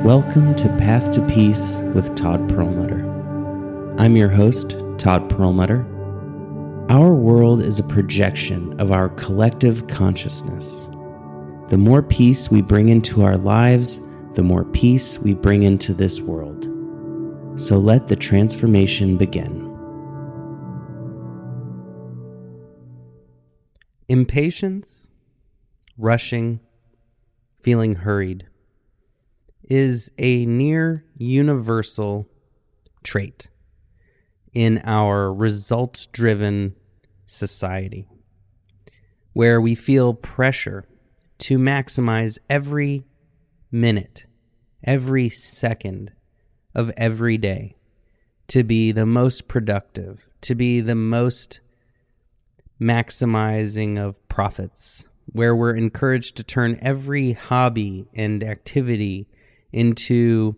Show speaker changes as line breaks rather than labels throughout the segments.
Welcome to Path to Peace with Todd Perlmutter. I'm your host, Todd Perlmutter. Our world is a projection of our collective consciousness. The more peace we bring into our lives, the more peace we bring into this world. So let the transformation begin. Impatience, rushing, feeling hurried is a near universal trait in our results-driven society, where we feel pressure to maximize every minute, every second of every day, to be the most productive, to be the most maximizing of profits, where we're encouraged to turn every hobby and activity into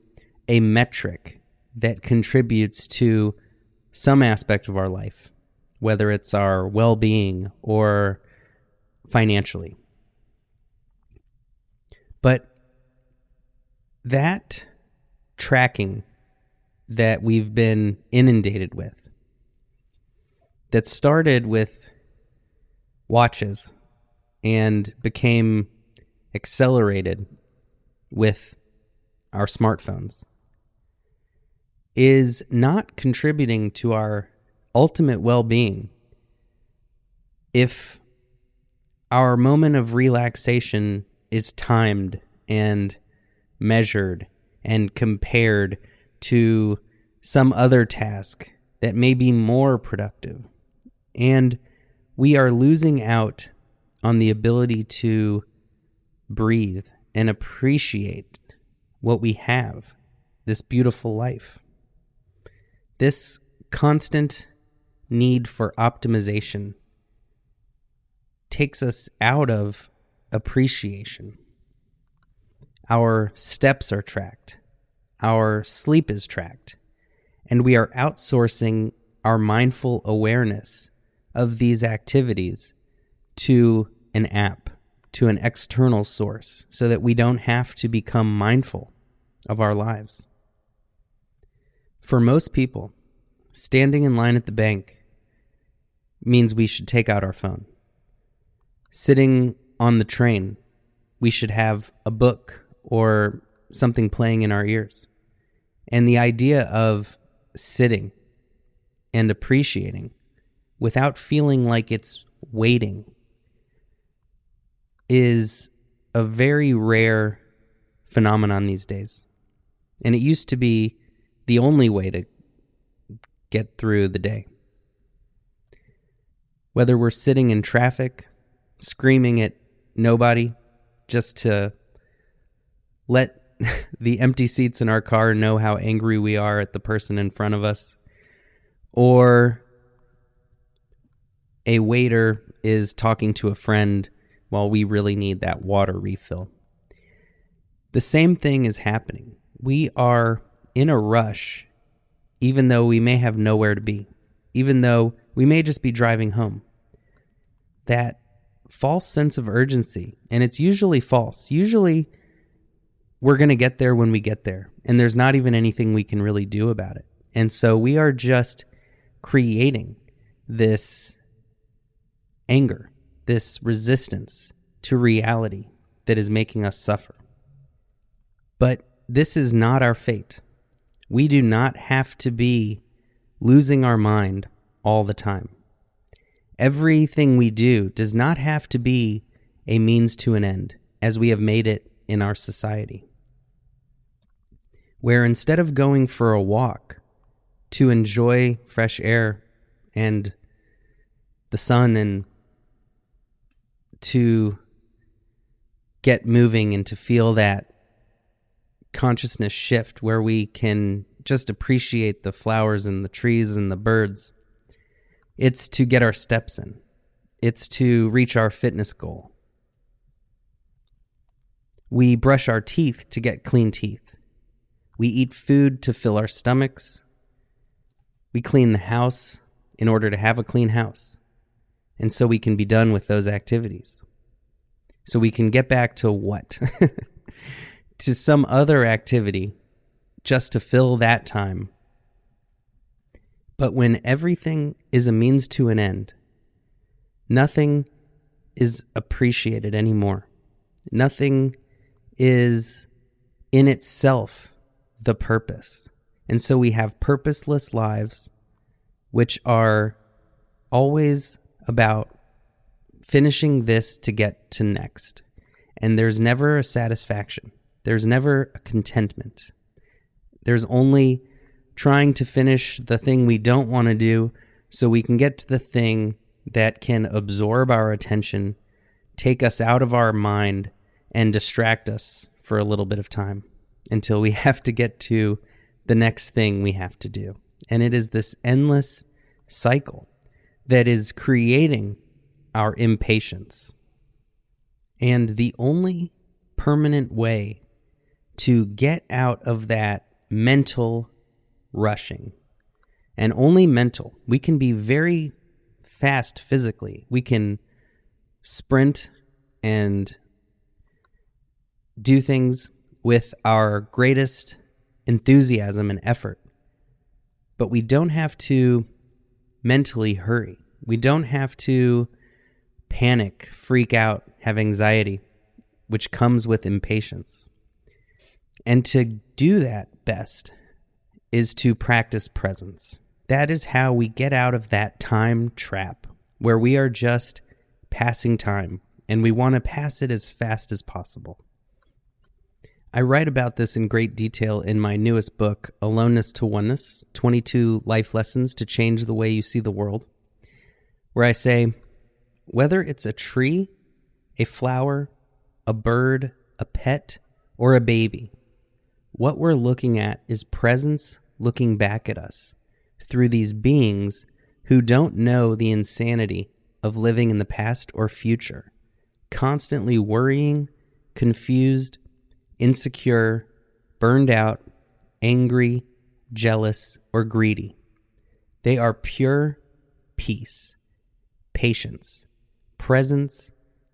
a metric that contributes to some aspect of our life, whether it's our well-being or financially. But that tracking that we've been inundated with, that started with watches and became accelerated with our smartphones, is not contributing to our ultimate well-being if our moment of relaxation is timed and measured and compared to some other task that may be more productive. And we are losing out on the ability to breathe and appreciate what we have, this beautiful life. This constant need for optimization takes us out of appreciation. Our steps are tracked, our sleep is tracked, and we are outsourcing our mindful awareness of these activities to an app, to an external source, so that we don't have to become mindful of our lives. For most people, standing in line at the bank means we should take out our phone. Sitting on the train, we should have a book or something playing in our ears. And the idea of sitting and appreciating without feeling like it's waiting is a very rare phenomenon these days. And it used to be the only way to get through the day. Whether we're sitting in traffic, screaming at nobody, just to let the empty seats in our car know how angry we are at the person in front of us, or a waiter is talking to a friend while we really need that water refill. The same thing is happening. We are in a rush, even though we may have nowhere to be, even though we may just be driving home. That false sense of urgency, and it's usually false. Usually we're going to get there when we get there, and there's not even anything we can really do about it. And so we are just creating this anger, this resistance to reality that is making us suffer. But this is not our fate. We do not have to be losing our mind all the time. Everything we do does not have to be a means to an end, as we have made it in our society, where instead of going for a walk to enjoy fresh air and the sun and to get moving and to feel that consciousness shift where we can just appreciate the flowers and the trees and the birds, it's to get our steps in. It's to reach our fitness goal. We brush our teeth to get clean teeth. We eat food to fill our stomachs. We clean the house in order to have a clean house. And so we can be done with those activities. So we can get back to what? to some other activity just to fill that time. But when everything is a means to an end, nothing is appreciated anymore. Nothing is in itself the purpose. And so we have purposeless lives, which are always about finishing this to get to next. And there's never a satisfaction. There's never a contentment. There's only trying to finish the thing we don't want to do so we can get to the thing that can absorb our attention, take us out of our mind, and distract us for a little bit of time until we have to get to the next thing we have to do. And it is this endless cycle that is creating our impatience. And the only permanent way to get out of that mental rushing, and only mental, we can be very fast physically. We can sprint and do things with our greatest enthusiasm and effort. But we don't have to mentally hurry. We don't have to panic, freak out, have anxiety, which comes with impatience. And to do that best is to practice presence. That is how we get out of that time trap where we are just passing time and we want to pass it as fast as possible. I write about this in great detail in my newest book, Aloneness to Oneness, 22 Life Lessons to Change the Way You See the World, where I say, whether it's a tree, a flower, a bird, a pet, or a baby, what we're looking at is presence looking back at us through these beings who don't know the insanity of living in the past or future, constantly worrying, confused, insecure, burned out, angry, jealous, or greedy. They are pure peace, patience, presence,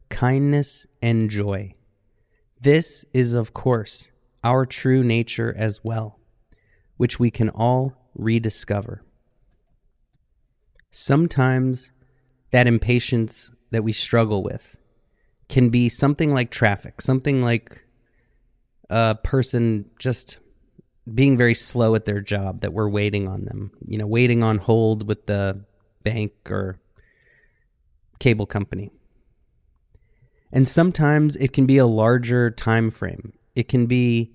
kindness, and joy. This is, of course, our true nature as well, which we can all rediscover. Sometimes that impatience that we struggle with can be something like traffic, something like a person just being very slow at their job that we're waiting on them, waiting on hold with the bank or cable company. And sometimes it can be a larger time frame. It can be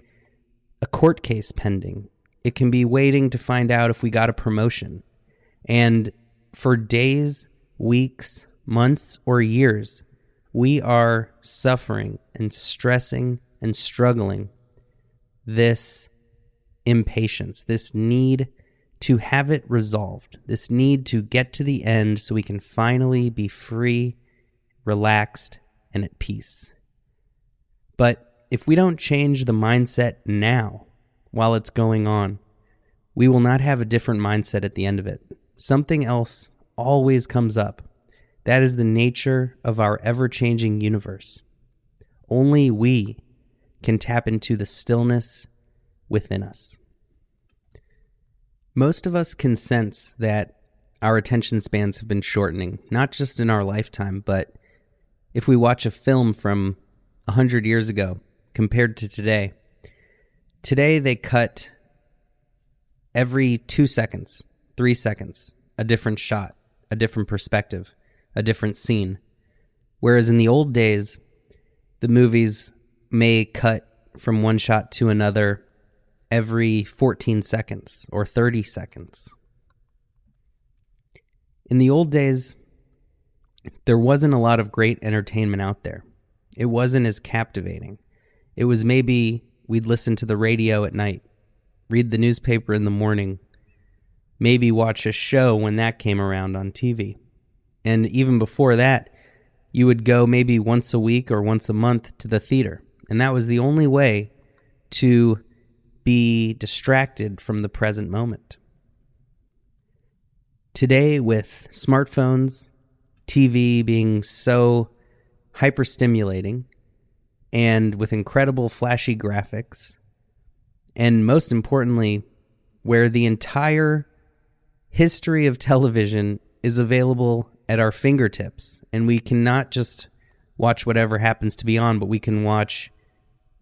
a court case pending. It can be waiting to find out if we got a promotion. And for days, weeks, months, or years, we are suffering and stressing and struggling this impatience, this need to have it resolved, this need to get to the end so we can finally be free, relaxed, and at peace. But if we don't change the mindset now while it's going on, we will not have a different mindset at the end of it. Something else always comes up. That is the nature of our ever-changing universe. Only we can tap into the stillness within us. Most of us can sense that our attention spans have been shortening, not just in our lifetime, but if we watch a film from 100 years ago compared to today, today they cut every 2 seconds, 3 seconds, a different shot, a different perspective, a different scene. Whereas in the old days, the movies may cut from one shot to another every 14 seconds or 30 seconds. In the old days, there wasn't a lot of great entertainment out there. It wasn't as captivating. It was maybe we'd listen to the radio at night, read the newspaper in the morning, maybe watch a show when that came around on TV. And even before that, you would go maybe once a week or once a month to the theater. And that was the only way to be distracted from the present moment. Today, with smartphones, TV being so hyper-stimulating, and with incredible flashy graphics, and most importantly, where the entire history of television is available at our fingertips, and we can not just watch whatever happens to be on, but we can watch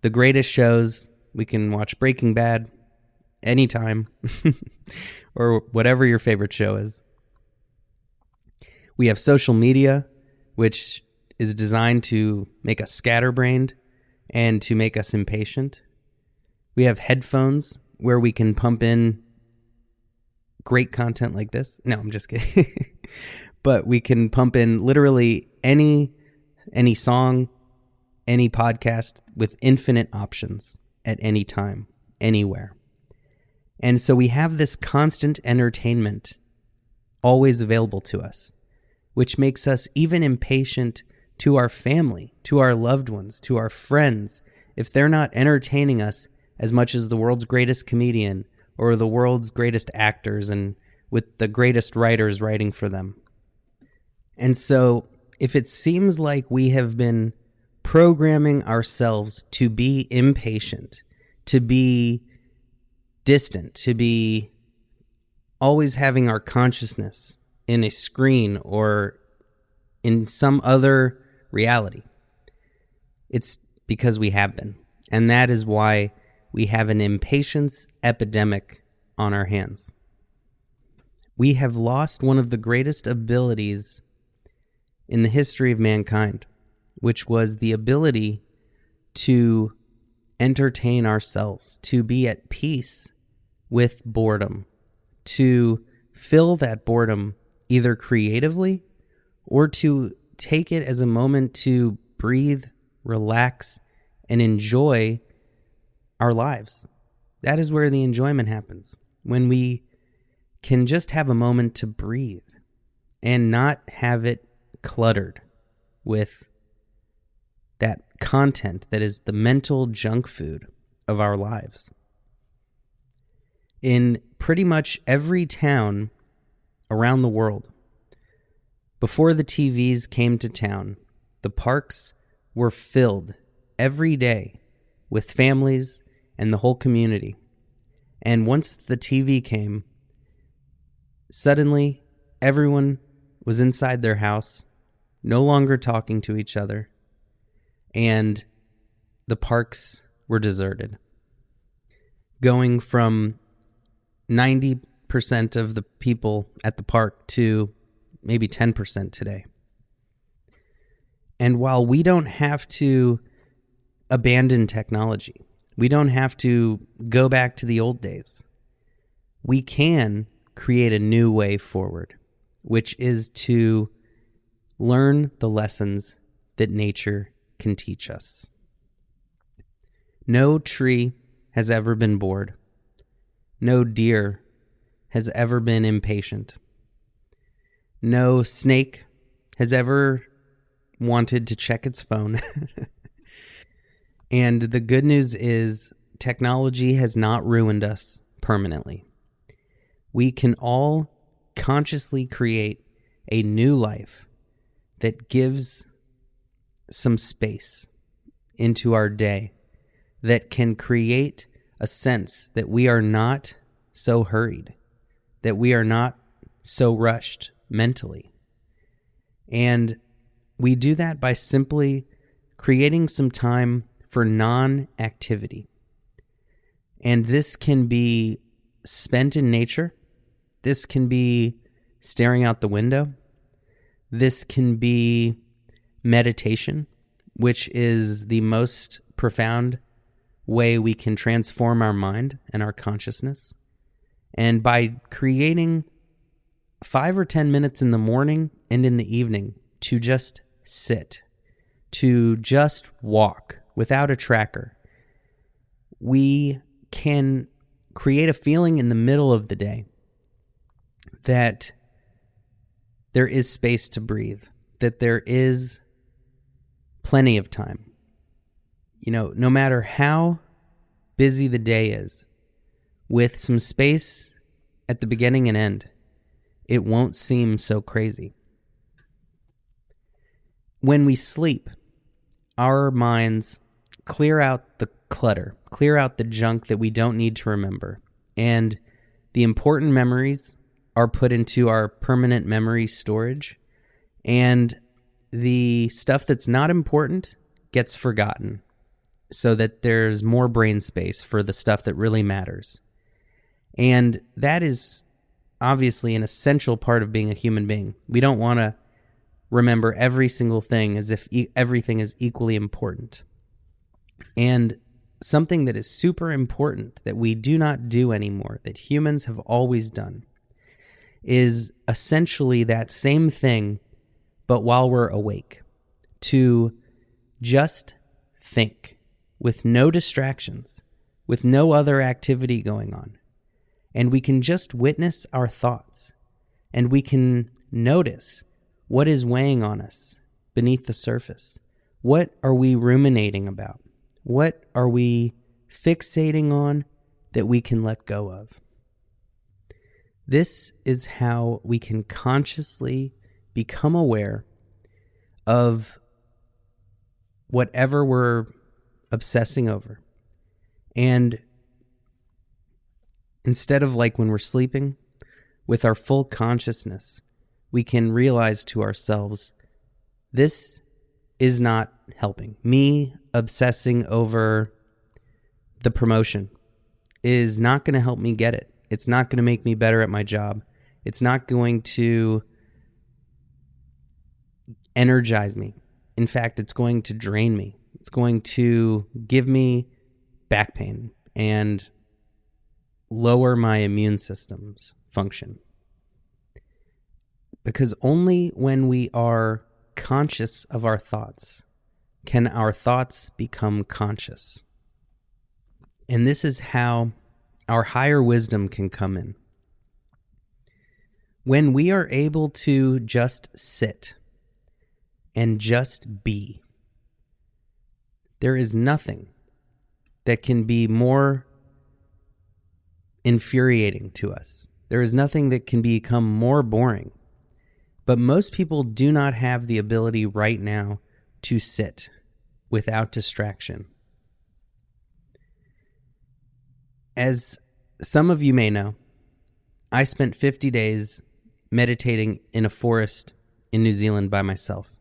the greatest shows. We can watch Breaking Bad anytime, or whatever your favorite show is. We have social media, which is designed to make us scatterbrained and to make us impatient. We have headphones where we can pump in great content like this. No, I'm just kidding. But we can pump in literally any song, any podcast with infinite options at any time, anywhere. And so we have this constant entertainment always available to us, which makes us even impatient to our family, to our loved ones, to our friends, if they're not entertaining us as much as the world's greatest comedian or the world's greatest actors and with the greatest writers writing for them. And so if it seems like we have been programming ourselves to be impatient, to be distant, to be always having our consciousness in a screen or in some other reality, it's because we have been. And that is why we have an impatience epidemic on our hands. We have lost one of the greatest abilities in the history of mankind, which was the ability to entertain ourselves, to be at peace with boredom, to fill that boredom either creatively or to take it as a moment to breathe, relax, and enjoy our lives. That is where the enjoyment happens, when we can just have a moment to breathe and not have it cluttered with that content that is the mental junk food of our lives. In pretty much every town around the world, before the TVs came to town, the parks were filled every day with families and the whole community. And once the TV came, suddenly everyone was inside their house, no longer talking to each other, and the parks were deserted. Going from 90% of the people at the park to maybe 10% today. And while we don't have to abandon technology, we don't have to go back to the old days, we can create a new way forward, which is to learn the lessons that nature can teach us. No tree has ever been bored. No deer has ever been impatient. No snake has ever wanted to check its phone. And the good news is technology has not ruined us permanently. We can all consciously create a new life that gives some space into our day, that can create a sense that we are not so hurried, that we are not so rushed mentally. And we do that by simply creating some time for non-activity. And this can be spent in nature. This can be staring out the window. This can be meditation, which is the most profound way we can transform our mind and our consciousness. And by creating 5 or 10 minutes in the morning and in the evening to just sit, to just walk without a tracker, we can create a feeling in the middle of the day that there is space to breathe, that there is plenty of time. You know, no matter how busy the day is, with some space at the beginning and end, it won't seem so crazy. When we sleep, our minds clear out the clutter, clear out the junk that we don't need to remember. And the important memories are put into our permanent memory storage. And the stuff that's not important gets forgotten so that there's more brain space for the stuff that really matters. And that is obviously an essential part of being a human being. We don't want to remember every single thing as if everything is equally important. And something that is super important that we do not do anymore, that humans have always done, is essentially that same thing, but while we're awake, to just think with no distractions, with no other activity going on. And we can just witness our thoughts, and we can notice what is weighing on us beneath the surface. What are we ruminating about? What are we fixating on that we can let go of? This is how we can consciously become aware of whatever we're obsessing over. And instead of like when we're sleeping, with our full consciousness, we can realize to ourselves, this is not helping. Me obsessing over the promotion is not going to help me get it. It's not going to make me better at my job. It's not going to energize me. In fact, it's going to drain me. It's going to give me back pain and lower my immune system's function. Because only when we are conscious of our thoughts can our thoughts become conscious. And this is how our higher wisdom can come in. When we are able to just sit and just be, there is nothing that can be more infuriating to us. There is nothing that can become more boring. But most people do not have the ability right now to sit without distraction. As some of you may know, I spent 50 days meditating in a forest in New Zealand by myself.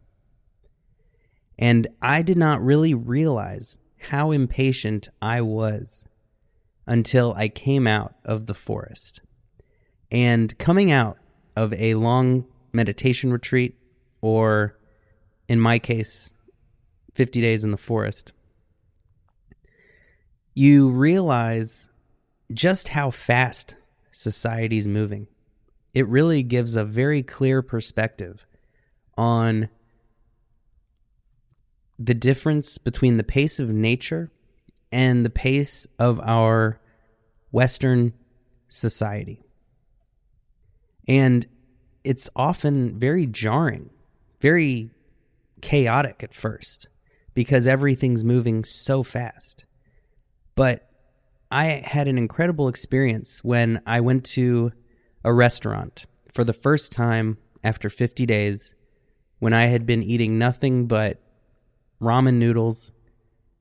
And I did not really realize how impatient I was until I came out of the forest. And coming out of a long meditation retreat, or in my case, 50 days in the forest, you realize just how fast society's moving. It really gives a very clear perspective on the difference between the pace of nature and the pace of our Western society. And it's often very jarring, very chaotic at first, because everything's moving so fast. But I had an incredible experience when I went to a restaurant for the first time after 50 days, when I had been eating nothing but ramen noodles,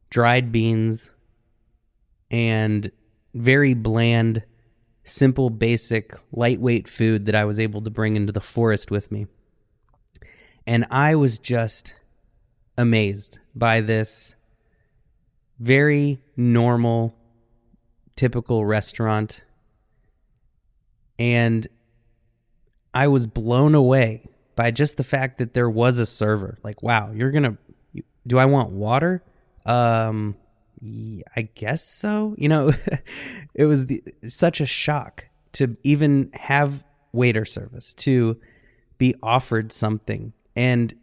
dried beans, and very bland, simple, basic, lightweight food that I was able to bring into the forest with me. And I was just amazed by this very normal, typical restaurant. And I was blown away by just the fact that there was a server. Like, wow, do I want water? Yeah, I guess so. It was such a shock to even have waiter service, to be offered something. And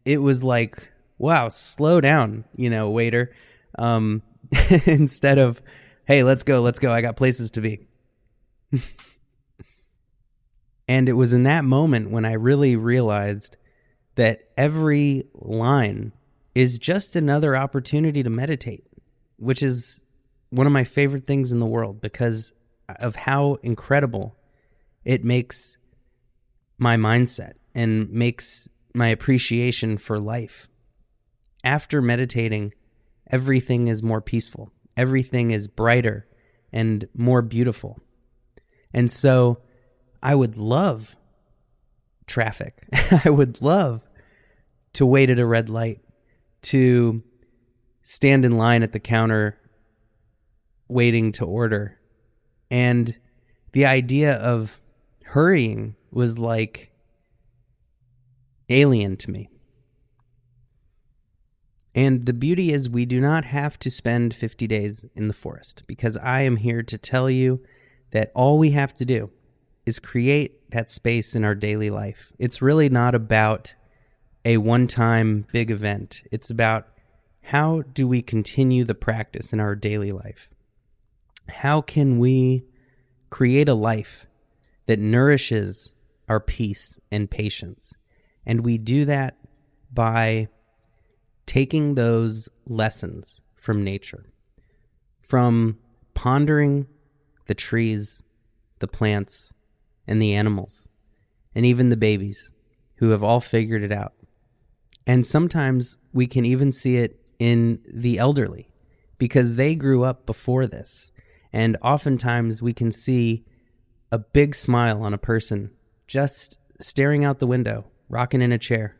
it was like, wow, slow down, waiter. Instead of, hey, let's go. I got places to be. And it was in that moment when I really realized that every line is just another opportunity to meditate, which is one of my favorite things in the world because of how incredible it makes my mindset and makes my appreciation for life. After meditating everything is more peaceful. Everything is brighter and more beautiful. And so I would love traffic. I would love to wait at a red light, to stand in line at the counter waiting to order. And the idea of hurrying was like alien to me. And the beauty is we do not have to spend 50 days in the forest, because I am here to tell you that all we have to do is create that space in our daily life. It's really not about a one-time big event. It's about how do we continue the practice in our daily life? How can we create a life that nourishes our peace and patience? And we do that by taking those lessons from nature, from pondering the trees, the plants, and the animals, and even the babies who have all figured it out. And sometimes we can even see it in the elderly, because they grew up before this. And oftentimes we can see a big smile on a person just staring out the window, rocking in a chair.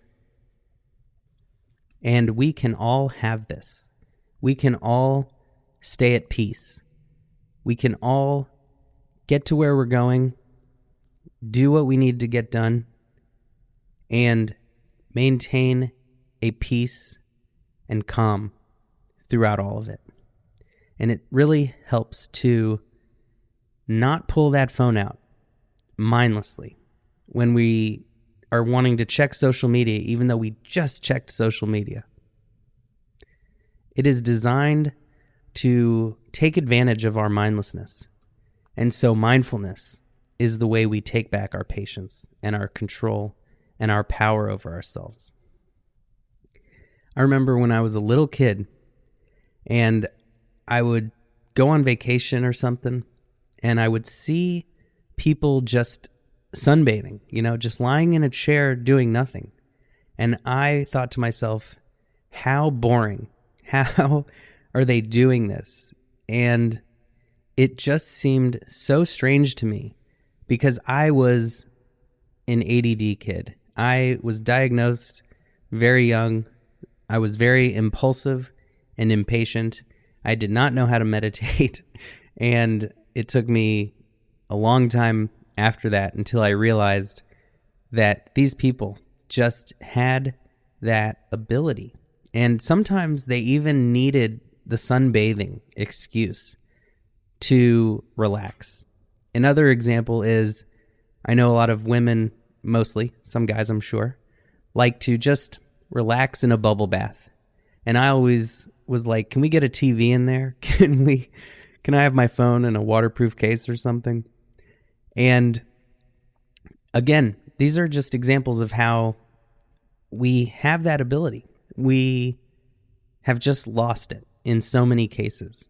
And we can all have this. We can all stay at peace. We can all get to where we're going, do what we need to get done, and maintain a peace and calm throughout all of it. And it really helps to not pull that phone out mindlessly when we are wanting to check social media, even though we just checked social media. It is designed to take advantage of our mindlessness. And so mindfulness is the way we take back our patience and our control and our power over ourselves. I remember when I was a little kid and I would go on vacation or something, and I would see people just sunbathing, just lying in a chair doing nothing. And I thought to myself, how boring. How are they doing this? And it just seemed so strange to me, because I was an ADD kid. I was diagnosed very young. I was very impulsive and impatient. I did not know how to meditate. And it took me a long time after that until I realized that these people just had that ability. And sometimes they even needed the sunbathing excuse to relax. Another example is, I know a lot of women, mostly, some guys I'm sure, like to just relax in a bubble bath. And I always was like, can we get a TV in there? Can I have my phone in a waterproof case or something? And again, these are just examples of how we have that ability. We have just lost it in so many cases.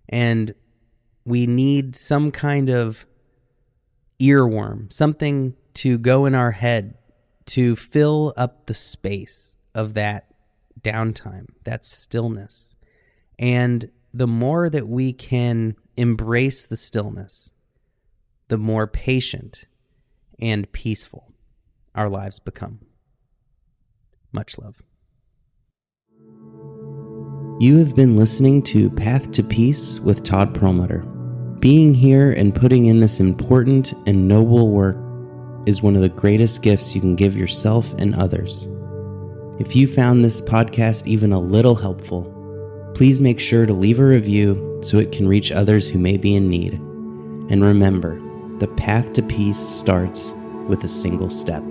And we need some kind of earworm, something to go in our head to fill up the space of that downtime, that stillness. And the more that we can embrace the stillness, the more patient and peaceful our lives become. Much love. You have been listening to Path to Peace with Todd Perlmutter. Being here and putting in this important and noble work is one of the greatest gifts you can give yourself and others. If you found this podcast even a little helpful, please make sure to leave a review so it can reach others who may be in need. And remember, the path to peace starts with a single step.